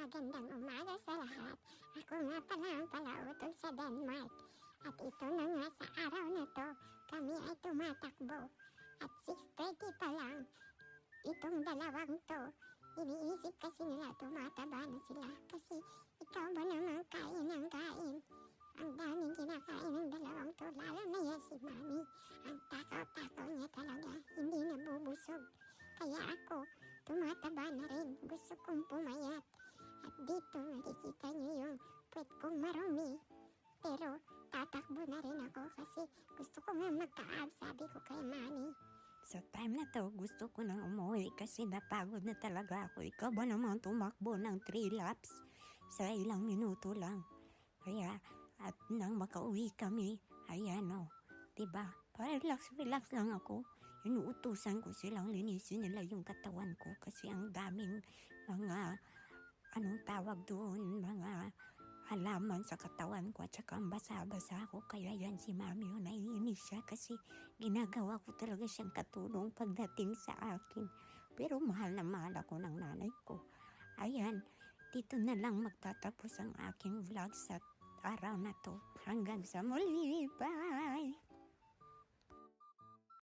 Magandang umaga sa lahat. Ako nga pala ang palautog sa Denmark. At ito na nga sa araw na to, kami ay tumatakbo. At 6:30 pa lang, itong dalawang to, iniisip kasi nila tumataba na sila. Kasi ikaw ba naman kain ng kain? Ang daming kinakain ng dalawang to, lalo na yan si Mami. Ang takaw-takaw niya talaga, hindi nabubusog. Kaya ako, tumataba na rin. Gusto kong pumayat. At dito nakikita niyo yung puwet kong marumi. Pero tatakbo na rin ako kasi gusto ko nga magka-abs, sabi ko kay Mami. Sa time na to, gusto ko nang umuwi kasi napagod na talaga ako. Ikaw ba naman tumakbo ng 3 laps sa ilang minuto lang? Kaya, at nang makauwi kami, ayan o, diba? Relax lang ako. Inuutusan ko silang linisin nila yung katawan ko kasi ang daming mga, anong tawag doon, mga halaman sa katawan ko at saka ang basa-basa ko. Kaya yan si Mami yun, naiinis siya kasi ginagawa ko talaga siyang katulong pagdating sa akin. Pero mahal na mahal ako ng nanay ko. Ayan, dito na lang magtatapos ang aking vlog sa araw na to. Hanggang sa muli, bye!